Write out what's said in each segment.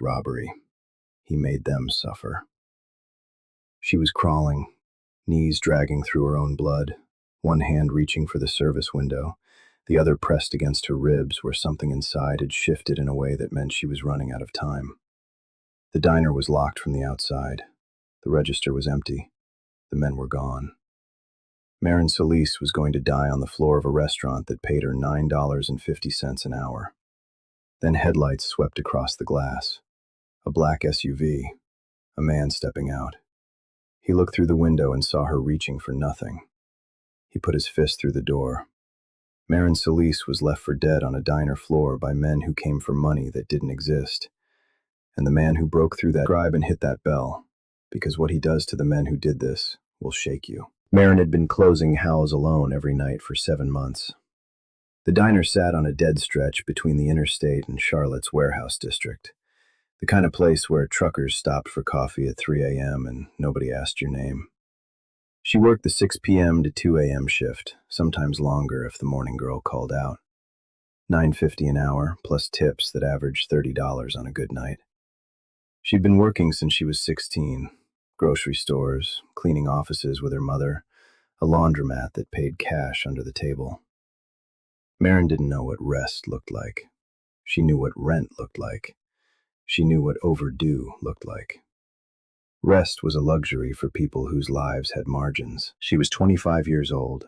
Robbery. He made them suffer. She was crawling, knees dragging through her own blood, one hand reaching for the service window, the other pressed against her ribs where something inside had shifted in a way that meant she was running out of time. The diner was locked from the outside. The register was empty. The men were gone. Marin Solis was going to die on the floor of a restaurant that paid her $9.50 an hour. Then headlights swept across the glass. A black SUV. A man stepping out. He looked through the window and saw her reaching for nothing. He put his fist through the door. Marin Solis was left for dead on a diner floor by men who came for money that didn't exist. And the man who broke through that scribe and hit that bell, because what he does to the men who did this will shake you. Marin had been closing house alone every night for 7 months. The diner sat on a dead stretch between the interstate and Charlotte's warehouse district, the kind of place where truckers stopped for coffee at 3 a.m. and nobody asked your name. She worked the 6 p.m. to 2 a.m. shift, sometimes longer if the morning girl called out. $9.50 an hour, plus tips that averaged $30 on a good night. She'd been working since she was 16. Grocery stores, cleaning offices with her mother, a laundromat that paid cash under the table. Marin didn't know what rest looked like. She knew what rent looked like. She knew what overdue looked like. Rest was a luxury for people whose lives had margins. She was 25 years old.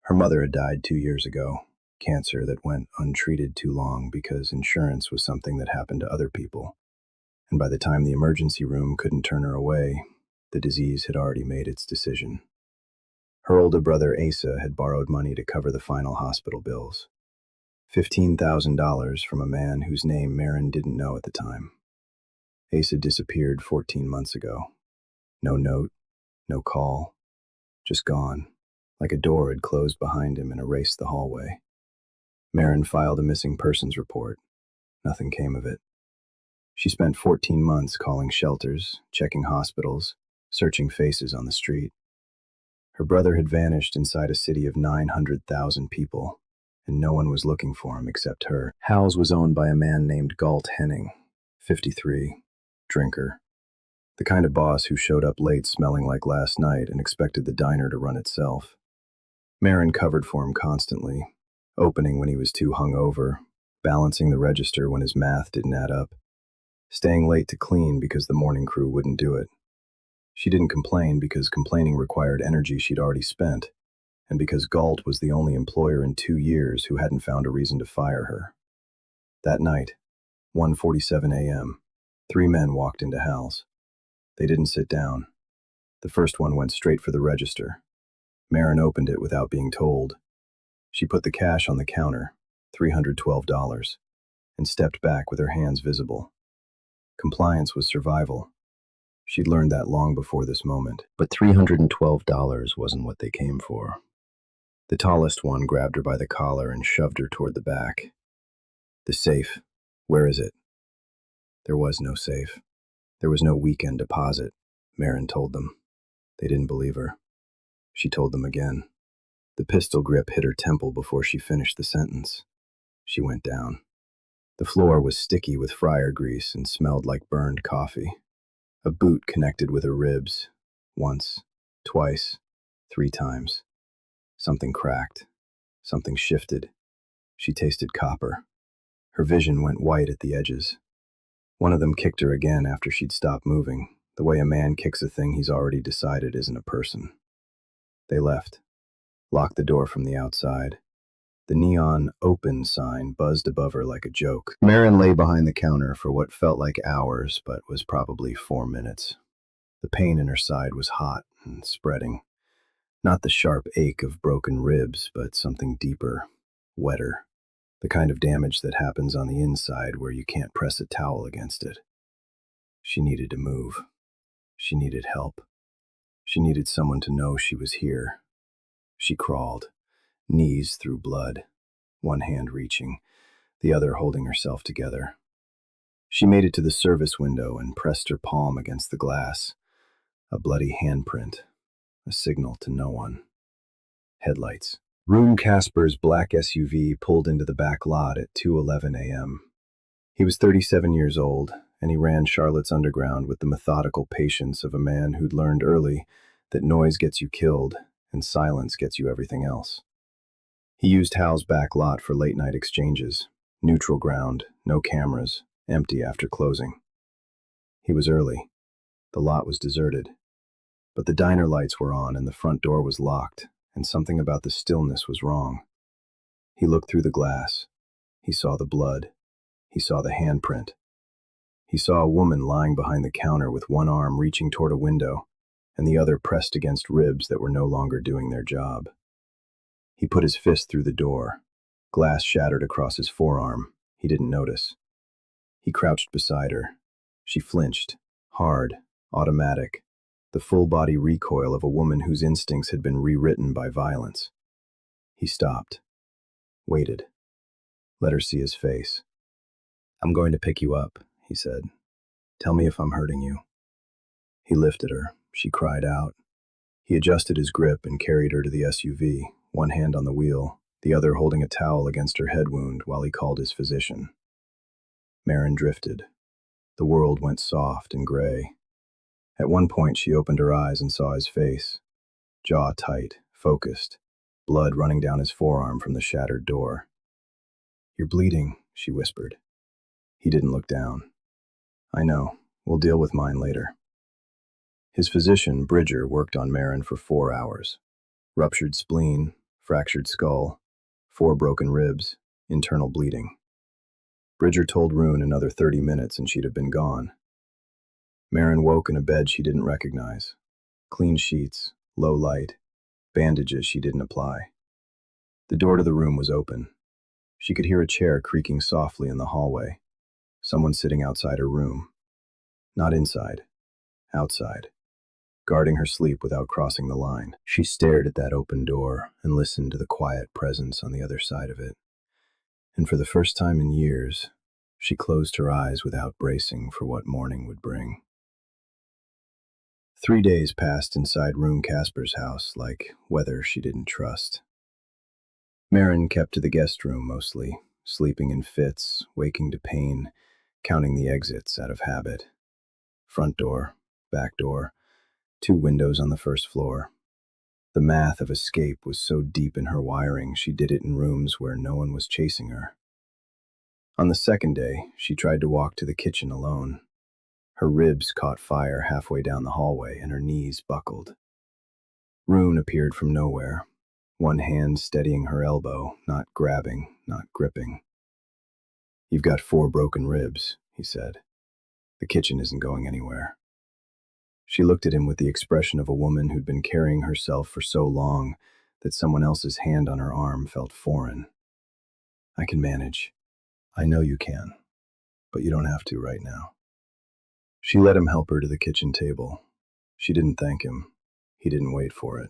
Her mother had died 2 years ago, cancer that went untreated too long because insurance was something that happened to other people. And by the time the emergency room couldn't turn her away, the disease had already made its decision. Her older brother Asa had borrowed money to cover the final hospital bills. $15,000 from a man whose name Marin didn't know at the time. Asa disappeared 14 months ago. No note, no call, just gone, like a door had closed behind him and erased the hallway. Marin filed a missing persons report. Nothing came of it. She spent 14 months calling shelters, checking hospitals, searching faces on the street. Her brother had vanished inside a city of 900,000 people, and no one was looking for him except her. Hal's was owned by a man named Galt Henning, 53, drinker. The kind of boss who showed up late smelling like last night and expected the diner to run itself. Marin covered for him constantly, opening when he was too hungover, balancing the register when his math didn't add up, staying late to clean because the morning crew wouldn't do it. She didn't complain because complaining required energy she'd already spent, and because Galt was the only employer in 2 years who hadn't found a reason to fire her. That night, 1:47 a.m., 3 men walked into Hal's. They didn't sit down. The first one went straight for the register. Marin opened it without being told. She put the cash on the counter, $312, and stepped back with her hands visible. Compliance was survival. She'd learned that long before this moment, but $312 wasn't what they came for. The tallest one grabbed her by the collar and shoved her toward the back. The safe. Where is it? There was no safe. There was no weekend deposit, Marin told them. They didn't believe her. She told them again. The pistol grip hit her temple before she finished the sentence. She went down. The floor was sticky with fryer grease and smelled like burned coffee. A boot connected with her ribs. Once, twice, 3 times. Something cracked. Something shifted. She tasted copper. Her vision went white at the edges. One of them kicked her again after she'd stopped moving, the way a man kicks a thing he's already decided isn't a person. They left, locked the door from the outside. The neon "open" sign buzzed above her like a joke. Marin lay behind the counter for what felt like hours, but was probably 4 minutes. The pain in her side was hot and spreading. Not the sharp ache of broken ribs, but something deeper, wetter. The kind of damage that happens on the inside where you can't press a towel against it. She needed to move. She needed help. She needed someone to know she was here. She crawled, knees through blood, one hand reaching, the other holding herself together. She made it to the service window and pressed her palm against the glass. A bloody handprint, a signal to no one. Headlights. Rune Casper's black SUV pulled into the back lot at 2:11 a.m. He was 37 years old, and he ran Charlotte's Underground with the methodical patience of a man who'd learned early that noise gets you killed and silence gets you everything else. He used Hal's back lot for late-night exchanges, neutral ground, no cameras, empty after closing. He was early. The lot was deserted. But the diner lights were on and the front door was locked, and something about the stillness was wrong. He looked through the glass. He saw the blood. He saw the handprint. He saw a woman lying behind the counter with one arm reaching toward a window and the other pressed against ribs that were no longer doing their job. He put his fist through the door. Glass shattered across his forearm. He didn't notice. He crouched beside her. She flinched, hard, automatic, the full-body recoil of a woman whose instincts had been rewritten by violence. He stopped, waited, let her see his face. "I'm going to pick you up," he said. "Tell me if I'm hurting you." He lifted her. She cried out. He adjusted his grip and carried her to the SUV, one hand on the wheel, the other holding a towel against her head wound while he called his physician. Marin drifted. The world went soft and gray. At one point she opened her eyes and saw his face, jaw tight, focused, blood running down his forearm from the shattered door. "You're bleeding," she whispered. He didn't look down. "I know. We'll deal with mine later." His physician, Bridger, worked on Marin for 4 hours. Ruptured spleen, fractured skull, 4 broken ribs, internal bleeding. Bridger told Rune another 30 minutes and she'd have been gone. Marin woke in a bed she didn't recognize. Clean sheets, low light, bandages she didn't apply. The door to the room was open. She could hear a chair creaking softly in the hallway. Someone sitting outside her room. Not inside, outside, guarding her sleep without crossing the line. She stared at that open door and listened to the quiet presence on the other side of it. And for the first time in years, she closed her eyes without bracing for what morning would bring. 3 days passed inside Rune Casper's house like weather she didn't trust. Marin kept to the guest room mostly, sleeping in fits, waking to pain, counting the exits out of habit. Front door, back door, 2 windows on the first floor. The math of escape was so deep in her wiring she did it in rooms where no one was chasing her. On the second day, she tried to walk to the kitchen alone. Her ribs caught fire halfway down the hallway and her knees buckled. Rune appeared from nowhere, one hand steadying her elbow, not grabbing, not gripping. "You've got 4 broken ribs," he said. "The kitchen isn't going anywhere." She looked at him with the expression of a woman who'd been carrying herself for so long that someone else's hand on her arm felt foreign. "I can manage. I know you can, but you don't have to right now." She let him help her to the kitchen table. She didn't thank him. He didn't wait for it.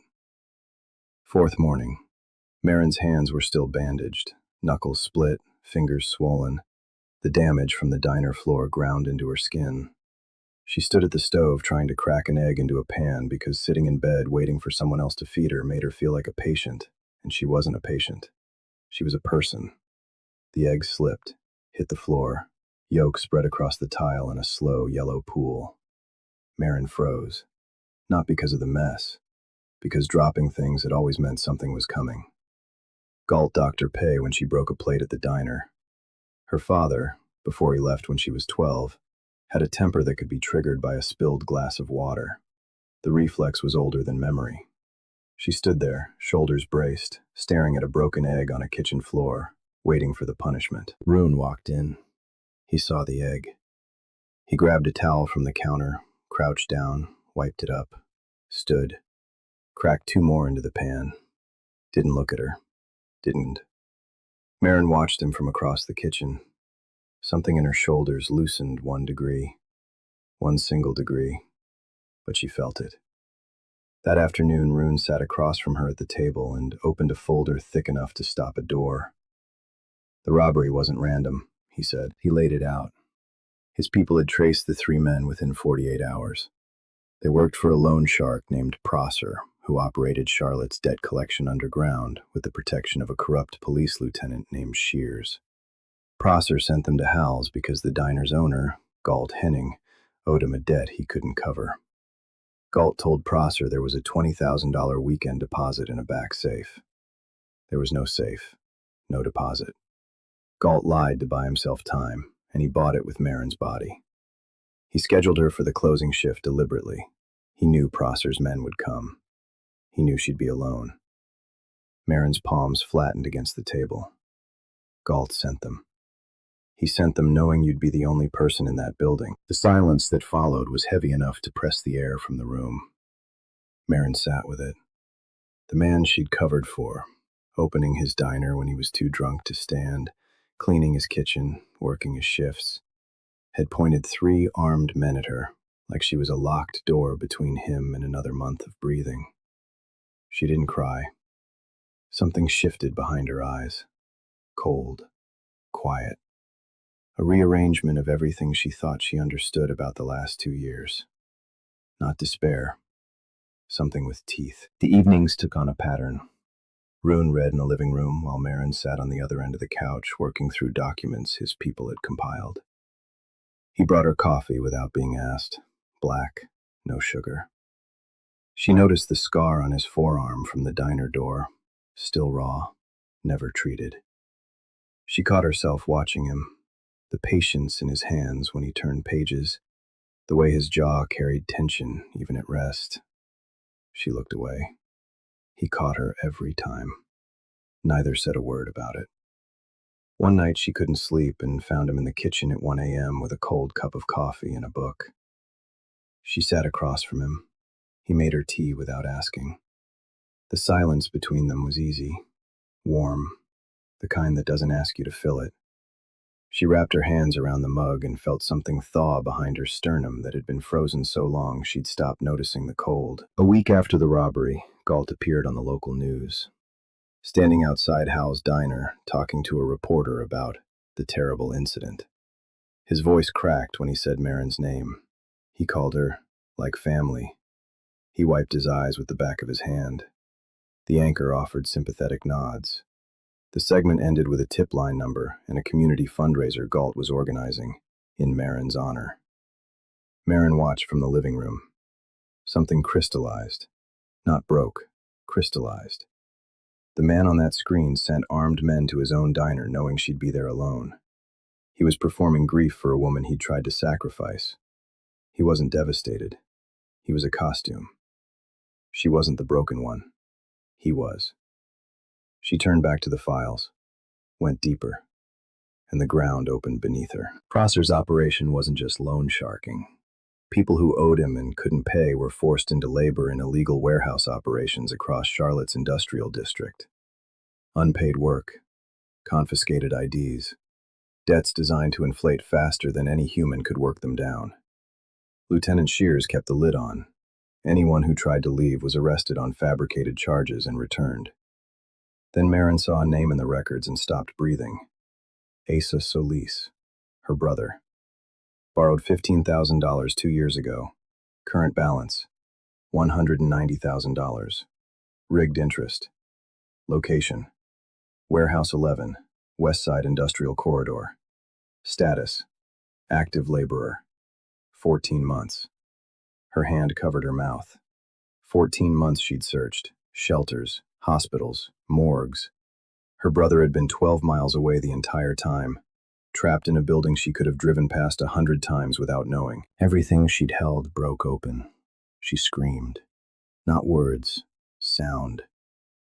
4th morning. Marin's hands were still bandaged, knuckles split, fingers swollen. The damage from the diner floor ground into her skin. She stood at the stove trying to crack an egg into a pan because sitting in bed waiting for someone else to feed her made her feel like a patient, and she wasn't a patient. She was a person. The egg slipped, hit the floor, yolk spread across the tile in a slow yellow pool. Marin froze. Not because of the mess, because dropping things had always meant something was coming. Galt docked her pay when she broke a plate at the diner. Her father, before he left when she was 12, had a temper that could be triggered by a spilled glass of water. The reflex was older than memory. She stood there, shoulders braced, staring at a broken egg on a kitchen floor, waiting for the punishment. Rune walked in. He saw the egg. He grabbed a towel from the counter, crouched down, wiped it up, stood, cracked 2 more into the pan. Didn't look at her. Didn't. Marin watched him from across the kitchen. Something in her shoulders loosened 1 degree. 1 single degree. But she felt it. That afternoon, Rune sat across from her at the table and opened a folder thick enough to stop a door. "The robbery wasn't random," he said. He laid it out. His people had traced the 3 men within 48 hours. They worked for a loan shark named Prosser, who operated Charlotte's debt collection underground with the protection of a corrupt police lieutenant named Shears. Prosser sent them to Hal's because the diner's owner, Galt Henning owed him a debt he couldn't cover. Galt told Prosser there was a $20,000 weekend deposit in a back safe. There was no safe, no deposit. Galt lied to buy himself time, and he bought it with Marin's body. He scheduled her for the closing shift deliberately. He knew Prosser's men would come. He knew she'd be alone. Marin's palms flattened against the table. Galt sent them. He sent them knowing you'd be the only person in that building. The silence that followed was heavy enough to press the air from the room. Marin sat with it. The man she'd covered for, opening his diner when he was too drunk to stand, cleaning his kitchen, working his shifts, had pointed 3 armed men at her, like she was a locked door between him and another month of breathing. She didn't cry. Something shifted behind her eyes. Cold. Quiet. A rearrangement of everything she thought she understood about the last 2 years. Not despair. Something with teeth. The evenings took on a pattern. Rune read in the living room while Marin sat on the other end of the couch working through documents his people had compiled. He brought her coffee without being asked. Black, no sugar. She noticed the scar on his forearm from the diner door. Still raw, never treated. She caught herself watching him. The patience in his hands when he turned pages, the way his jaw carried tension even at rest. She looked away. He caught her every time. Neither said a word about it. One night she couldn't sleep and found him in the kitchen at 1 a.m. with a cold cup of coffee and a book. She sat across from him. He made her tea without asking. The silence between them was easy, warm, the kind that doesn't ask you to fill it. She wrapped her hands around the mug and felt something thaw behind her sternum that had been frozen so long she'd stopped noticing the cold. A week after the robbery, Galt appeared on the local news, standing outside Hal's diner, talking to a reporter about the terrible incident. His voice cracked when he said Marin's name. He called her, like family. He wiped his eyes with the back of his hand. The anchor offered sympathetic nods. The segment ended with a tip line number and a community fundraiser Galt was organizing, in Marin's honor. Marin watched from the living room. Something crystallized. Not broke, crystallized. The man on that screen sent armed men to his own diner knowing she'd be there alone. He was performing grief for a woman he'd tried to sacrifice. He wasn't devastated. He was a costume. She wasn't the broken one. He was. She turned back to the files, went deeper, and the ground opened beneath her. Prosser's operation wasn't just loan sharking. People who owed him and couldn't pay were forced into labor in illegal warehouse operations across Charlotte's industrial district. Unpaid work, confiscated IDs, debts designed to inflate faster than any human could work them down. Lieutenant Shears kept the lid on. Anyone who tried to leave was arrested on fabricated charges and returned. Then Marin saw a name in the records and stopped breathing. Asa Solis, her brother. Borrowed $15,000 2 years ago. Current balance, $190,000. Rigged interest. Location, Warehouse 11, West Side Industrial Corridor. Status, active laborer. 14 months. Her hand covered her mouth. 14 months she'd searched. Shelters, hospitals, morgues. Her brother had been 12 miles away the entire time, trapped in a building she could have driven past 100 times without knowing. Everything she'd held broke open. She screamed. Not words, sound.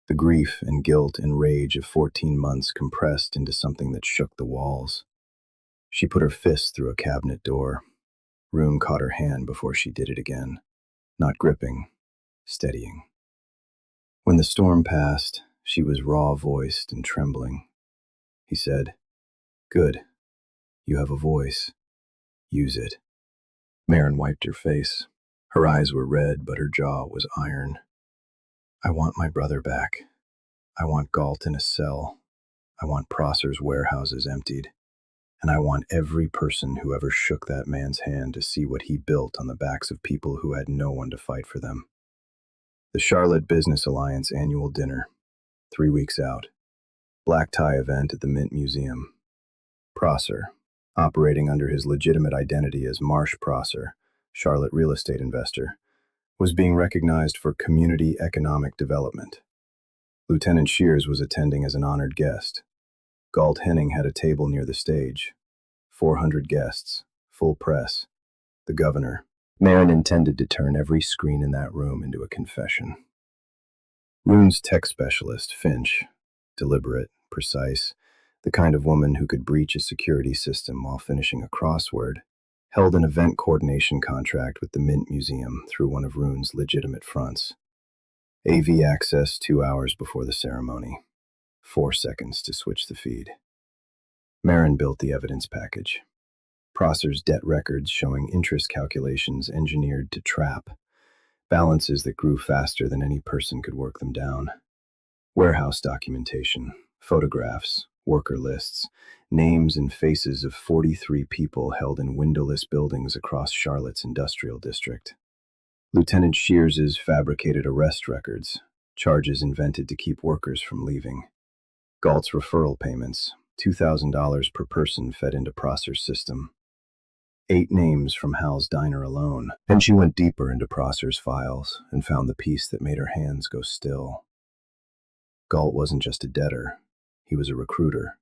The grief and guilt and rage of 14 months compressed into something that shook the walls. She put her fist through a cabinet door. Rune caught her hand before she did it again. Not gripping, steadying. When the storm passed, she was raw-voiced and trembling. He said, "Good. You have a voice. Use it." Marin wiped her face. Her eyes were red, but her jaw was iron. "I want my brother back. I want Galt in a cell. I want Prosser's warehouses emptied. And I want every person who ever shook that man's hand to see what he built on the backs of people who had no one to fight for them." The Charlotte Business Alliance annual dinner, 3 weeks out. Black tie event at the Mint Museum. Prosser, operating under his legitimate identity as Marsh Prosser, Charlotte real estate investor, was being recognized for community economic development. Lieutenant Shears was attending as an honored guest. Galt Henning had a table near the stage. 400 guests, full press, the governor. Marin intended to turn every screen in that room into a confession. Rune's tech specialist, Finch, deliberate, precise, the kind of woman who could breach a security system while finishing a crossword, held an event coordination contract with the Mint Museum through one of Rune's legitimate fronts. AV access 2 hours before the ceremony. 4 seconds to switch the feed. Marin built the evidence package. Prosser's debt records showing interest calculations engineered to trap, balances that grew faster than any person could work them down. Warehouse documentation, photographs, worker lists, names and faces of 43 people held in windowless buildings across Charlotte's industrial district. Lieutenant Shears's fabricated arrest records, charges invented to keep workers from leaving. Galt's referral payments, $2,000 per person fed into Prosser's system. 8 names from Hal's diner alone. Then she went deeper into Prosser's files and found the piece that made her hands go still. Galt wasn't just a debtor, he was a recruiter.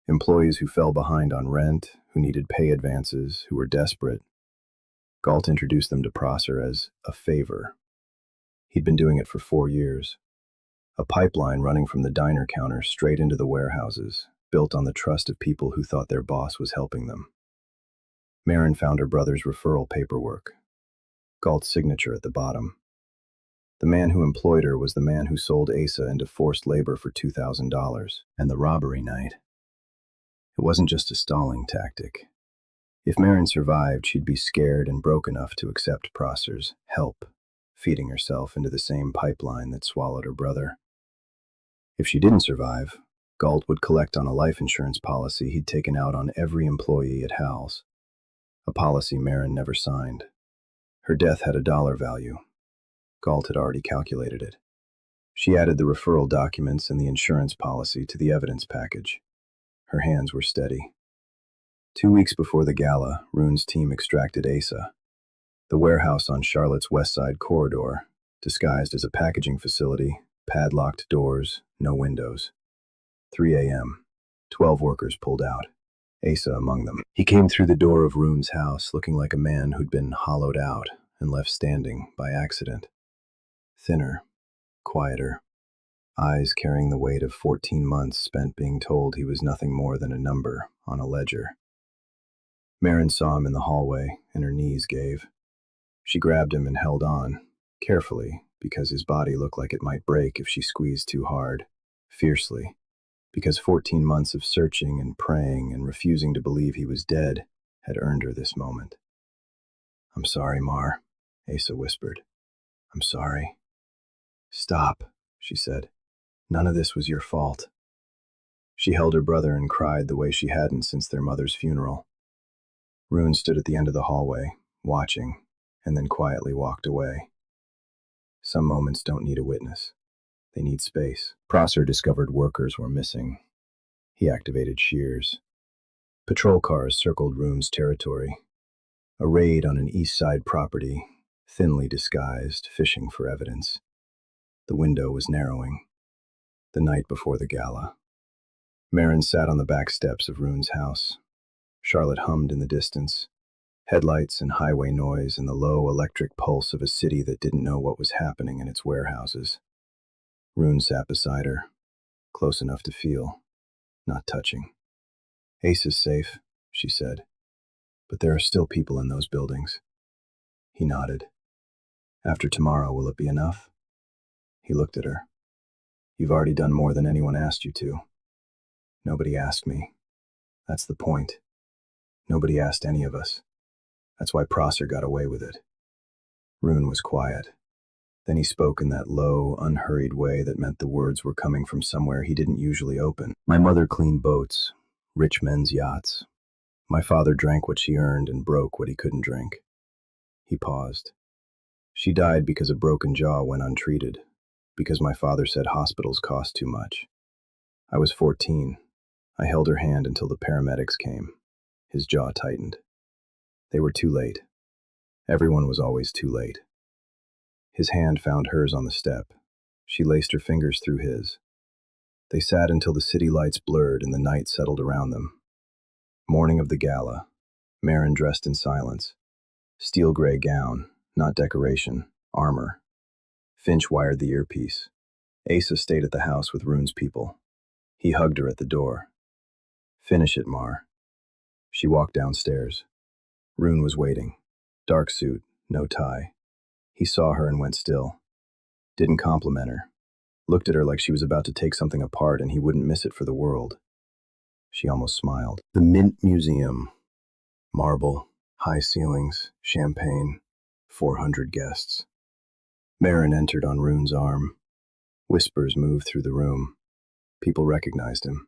Employees who fell behind on rent, who needed pay advances, who were desperate. Galt introduced them to Prosser as a favor. He'd been doing it for 4 years. A pipeline running from the diner counter straight into the warehouses, built on the trust of people who thought their boss was helping them. Marin found her brother's referral paperwork. Galt's signature at the bottom. The man who employed her was the man who sold Asa into forced labor for $2,000, and the robbery night. It wasn't just a stalling tactic. If Marin survived, she'd be scared and broke enough to accept Prosser's help, feeding herself into the same pipeline that swallowed her brother. If she didn't survive, Galt would collect on a life insurance policy he'd taken out on every employee at Hal's. A policy Marin never signed. Her death had a dollar value. Galt had already calculated it. She added the referral documents and the insurance policy to the evidence package. Her hands were steady. 2 weeks before the gala, Rune's team extracted Asa, the warehouse on Charlotte's West Side corridor, disguised as a packaging facility, padlocked doors, no windows. 3 a.m. 12 workers pulled out, Asa among them. He came through the door of Rune's house looking like a man who'd been hollowed out and left standing by accident. Thinner, quieter, eyes carrying the weight of 14 months spent being told he was nothing more than a number on a ledger. Marin saw him in the hallway, and her knees gave. She grabbed him and held on, carefully, because his body looked like it might break if she squeezed too hard, fiercely, because 14 months of searching and praying and refusing to believe he was dead had earned her this moment. "I'm sorry, Mar," Asa whispered. "I'm sorry." "Stop," she said. "None of this was your fault." She held her brother and cried the way she hadn't since their mother's funeral. Rune stood at the end of the hallway, watching, and then quietly walked away. Some moments don't need a witness. They need space. Prosser discovered workers were missing. He activated Shears. Patrol cars circled Rune's territory. A raid on an east side property, thinly disguised, fishing for evidence. The window was narrowing. The night before the gala. Marin sat on the back steps of Rune's house. Charlotte hummed in the distance. Headlights and highway noise and the low electric pulse of a city that didn't know what was happening in its warehouses. Rune sat beside her, close enough to feel, not touching. "Ace is safe," she said, "but there are still people in those buildings." He nodded. "After tomorrow, will it be enough?" He looked at her. "You've already done more than anyone asked you to." "Nobody asked me. That's the point. Nobody asked any of us. That's why Prosser got away with it." Rune was quiet. Then he spoke in that low, unhurried way that meant the words were coming from somewhere he didn't usually open. "My mother cleaned boats, rich men's yachts. My father drank what she earned and broke what he couldn't drink." He paused. "She died because a broken jaw went untreated, because my father said hospitals cost too much. I was 14. I held her hand until the paramedics came. His jaw tightened. They were too late. Everyone was always too late. His hand found hers on the step. She laced her fingers through his. They sat until the city lights blurred and the night settled around them. Morning of the gala. Marin dressed in silence. Steel gray gown, not decoration, armor. Finch wired the earpiece. Asa stayed at the house with Rune's people. He hugged her at the door. Finish it, Mar. She walked downstairs. Rune was waiting. Dark suit, no tie. He saw her and went still. Didn't compliment her. Looked at her like she was about to take something apart and he wouldn't miss it for the world. She almost smiled. The Mint Museum. Marble, high ceilings, champagne, 400 guests. Marin entered on Rune's arm. Whispers moved through the room. People recognized him.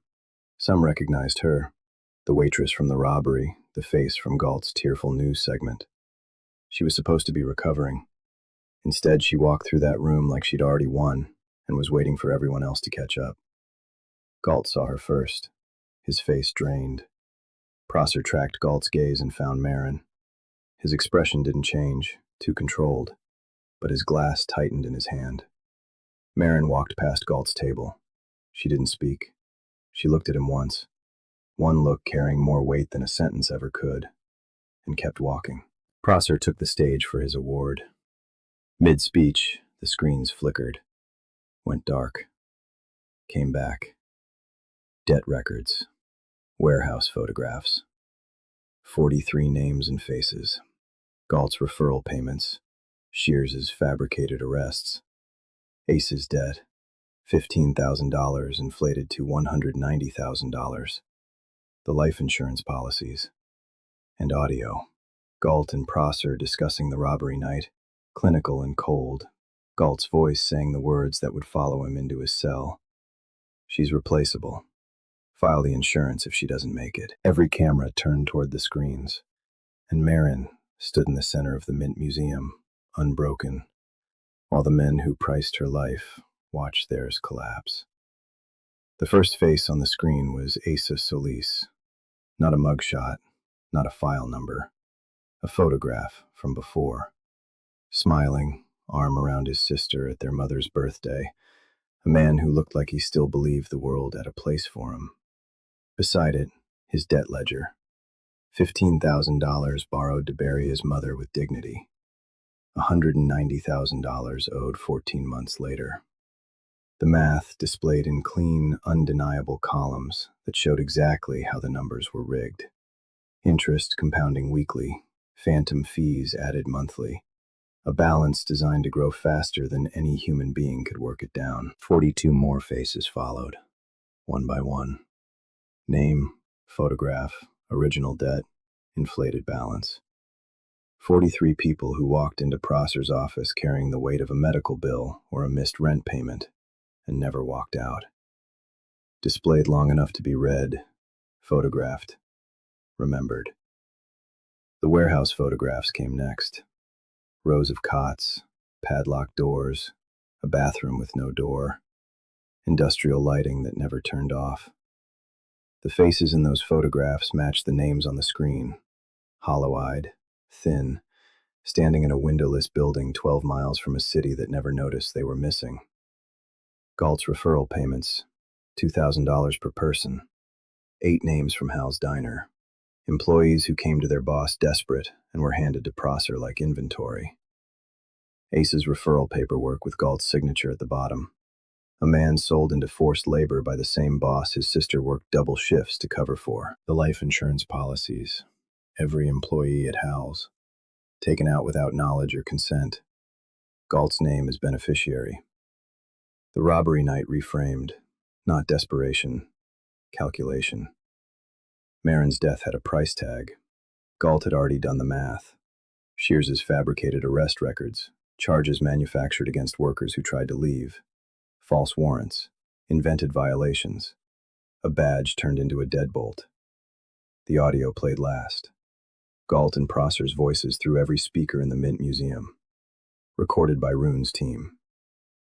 Some recognized her, the waitress from the robbery, the face from Galt's tearful news segment. She was supposed to be recovering. Instead, she walked through that room like she'd already won and was waiting for everyone else to catch up. Galt saw her first, his face drained. Prosser tracked Galt's gaze and found Marin. His expression didn't change, too controlled, but his glass tightened in his hand. Marin walked past Galt's table. She didn't speak. She looked at him once, one look carrying more weight than a sentence ever could, and kept walking. Prosser took the stage for his award. Mid-speech, the screens flickered, went dark, came back. Debt records, warehouse photographs, 43 names and faces, Galt's referral payments, Shears's fabricated arrests, Ace's debt, $15,000 inflated to $190,000, the life insurance policies, and audio. Galt and Prosser discussing the robbery night, clinical and cold, Galt's voice saying the words that would follow him into his cell. She's replaceable. File the insurance if she doesn't make it. Every camera turned toward the screens, and Marin stood in the center of the Mint Museum, unbroken, while the men who priced her life watched theirs collapse. The first face on the screen was Asa Solis. Not a mugshot, not a file number, a photograph from before. Smiling, arm around his sister at their mother's birthday, a man who looked like he still believed the world had a place for him. Beside it, his debt ledger. $15,000 borrowed to bury his mother with dignity. $190,000 owed 14 months later. The math displayed in clean, undeniable columns that showed exactly how the numbers were rigged. Interest compounding weekly, phantom fees added monthly. A balance designed to grow faster than any human being could work it down. 42 more faces followed, one by one. Name, photograph, original debt, inflated balance. 43 people who walked into Prosser's office carrying the weight of a medical bill or a missed rent payment and never walked out. Displayed long enough to be read, photographed, remembered. The warehouse photographs came next. Rows of cots, padlocked doors, a bathroom with no door, industrial lighting that never turned off. The faces in those photographs matched the names on the screen. Hollow-eyed, thin, standing in a windowless building 12 miles from a city that never noticed they were missing. Galt's referral payments, $2,000 per person. 8 names from Hal's Diner. Employees who came to their boss desperate and were handed to Prosser like inventory. Ace's referral paperwork with Galt's signature at the bottom. A man sold into forced labor by the same boss his sister worked double shifts to cover for. The life insurance policies. Every employee at Hal's. Taken out without knowledge or consent. Galt's name as beneficiary. The robbery night reframed. Not desperation. Calculation. Marin's death had a price tag. Galt had already done the math. Shears's fabricated arrest records. Charges manufactured against workers who tried to leave. False warrants, invented violations, a badge turned into a deadbolt. The audio played last. Galt and Prosser's voices through every speaker in the Mint Museum. Recorded by Rune's team.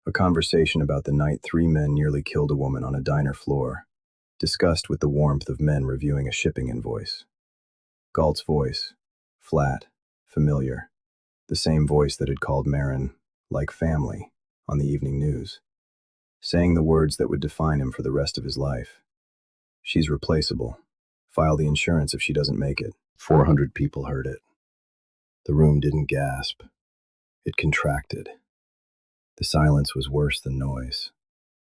A conversation about the night 3 men nearly killed a woman on a diner floor, discussed with the warmth of men reviewing a shipping invoice. Galt's voice, flat, familiar, the same voice that had called Marin, like family, on the evening news, saying the words that would define him for the rest of his life. She's replaceable. File the insurance if she doesn't make it. 400 people heard it. The room didn't gasp. It contracted. The silence was worse than noise.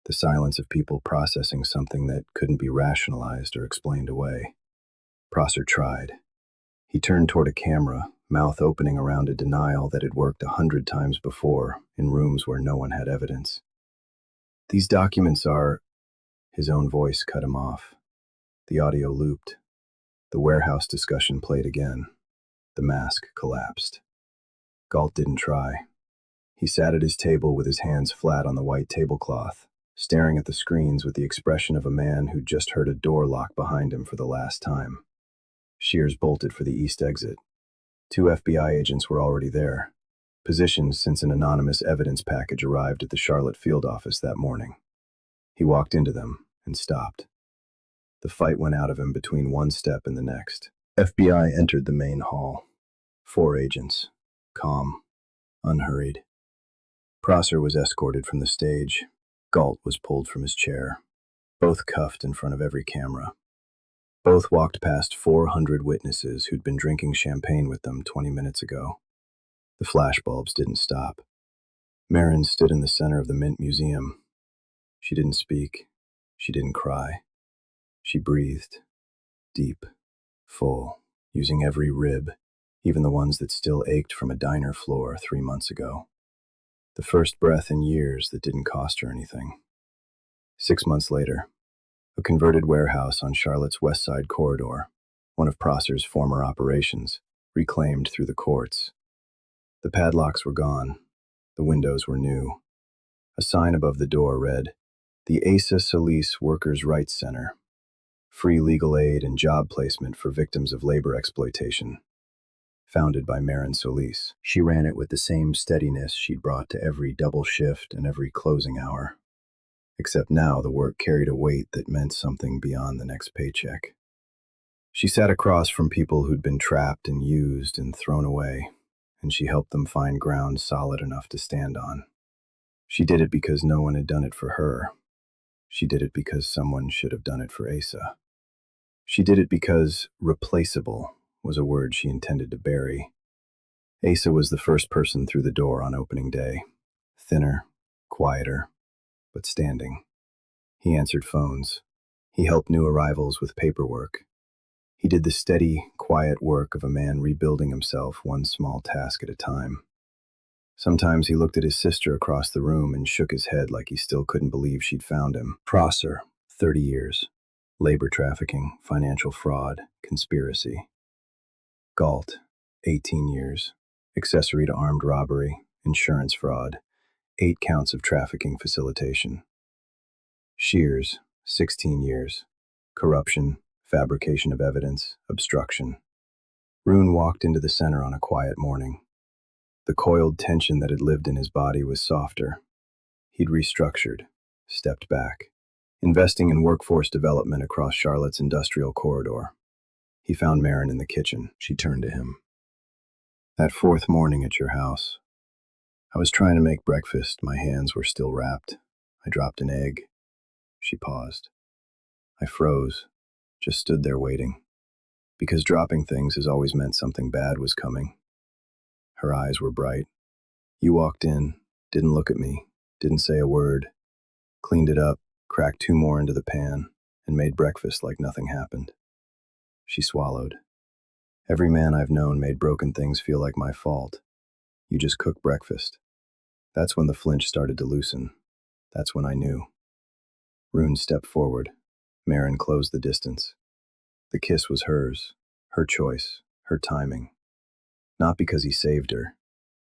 The silence of people processing something that couldn't be rationalized or explained away. Prosser tried. He turned toward a camera, mouth opening around a denial that had worked 100 times before in rooms where no one had evidence. These documents are... His own voice cut him off. The audio looped. The warehouse discussion played again. The mask collapsed. Galt didn't try. He sat at his table with his hands flat on the white tablecloth, staring at the screens with the expression of a man who'd just heard a door lock behind him for the last time. Shears bolted for the east exit. 2 FBI agents were already there, positioned since an anonymous evidence package arrived at the Charlotte field office that morning. He walked into them and stopped. The fight went out of him between one step and the next. FBI entered the main hall. 4 agents, calm, unhurried. Prosser was escorted from the stage. Galt was pulled from his chair, both cuffed in front of every camera. Both walked past 400 witnesses who'd been drinking champagne with them 20 minutes ago. The flashbulbs didn't stop. Marin stood in the center of the Mint Museum. She didn't speak. She didn't cry. She breathed, deep, full, using every rib, even the ones that still ached from a diner floor 3 months ago. The first breath in years that didn't cost her anything. 6 months later, a converted warehouse on Charlotte's West Side corridor, one of Prosser's former operations, reclaimed through the courts. The padlocks were gone. The windows were new. A sign above the door read, "The Asa Solis Workers' Rights Center. Free legal aid and job placement for victims of labor exploitation." Founded by Marin Solis. She ran it with the same steadiness she'd brought to every double shift and every closing hour. Except now the work carried a weight that meant something beyond the next paycheck. She sat across from people who'd been trapped and used and thrown away, and she helped them find ground solid enough to stand on. She did it because no one had done it for her. She did it because someone should have done it for Asa. She did it because replaceable was a word she intended to bury. Asa was the first person through the door on opening day. Thinner, quieter, but standing. He answered phones. He helped new arrivals with paperwork. He did the steady, quiet work of a man rebuilding himself one small task at a time. Sometimes he looked at his sister across the room and shook his head like he still couldn't believe she'd found him. Prosser, 30 years. Labor trafficking, financial fraud, conspiracy. Galt, 18 years. Accessory to armed robbery, insurance fraud, 8 counts of trafficking facilitation. Shears, 16 years. Corruption, fabrication of evidence, obstruction. Rune walked into the center on a quiet morning. The coiled tension that had lived in his body was softer. He'd restructured, stepped back, investing in workforce development across Charlotte's industrial corridor. He found Marin in the kitchen. She turned to him. "That 4th morning at your house. I was trying to make breakfast. My hands were still wrapped. I dropped an egg." She paused. I froze, just stood there waiting, because dropping things has always meant something bad was coming. Her eyes were bright. "You walked in, didn't look at me, didn't say a word, cleaned it up, cracked 2 more into the pan, and made breakfast like nothing happened." She swallowed. "Every man I've known made broken things feel like my fault. You just cooked breakfast." That's when the flinch started to loosen. That's when I knew. Rune stepped forward. Marin closed the distance. The kiss was hers, her choice, her timing. Not because he saved her,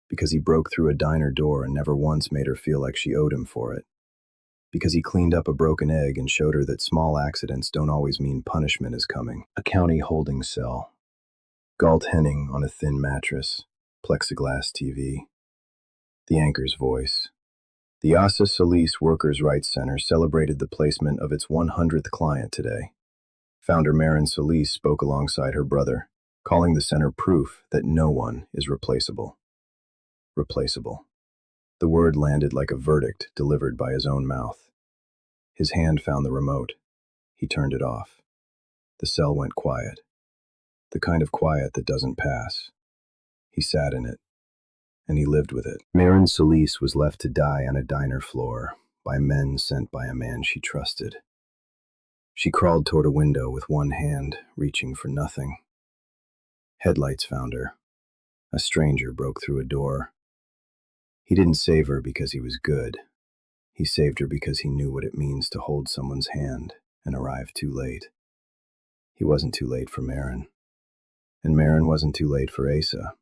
because he broke through a diner door and never once made her feel like she owed him for it. Because he cleaned up a broken egg and showed her that small accidents don't always mean punishment is coming. A county holding cell. Galt Henning on a thin mattress. Plexiglass TV. The anchor's voice. The Asa Solis Workers' Rights Center celebrated the placement of its 100th client today. Founder Marin Solis spoke alongside her brother, calling the center proof that no one is replaceable. Replaceable. The word landed like a verdict delivered by his own mouth. His hand found the remote. He turned it off. The cell went quiet. The kind of quiet that doesn't pass. He sat in it, and he lived with it. Marin Solis was left to die on a diner floor by men sent by a man she trusted. She crawled toward a window with one hand, reaching for nothing. Headlights found her. A stranger broke through a door. He didn't save her because he was good. He saved her because he knew what it means to hold someone's hand and arrive too late. He wasn't too late for Marin. And Marin wasn't too late for Asa.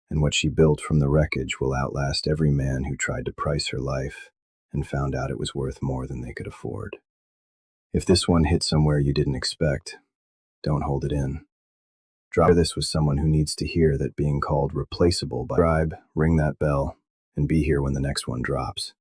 And what she built from the wreckage will outlast every man who tried to price her life and found out it was worth more than they could afford. If this one hit somewhere you didn't expect, don't hold it in. Drop this with someone who needs to hear that being called replaceable by subscribe, ring that bell, and be here when the next one drops.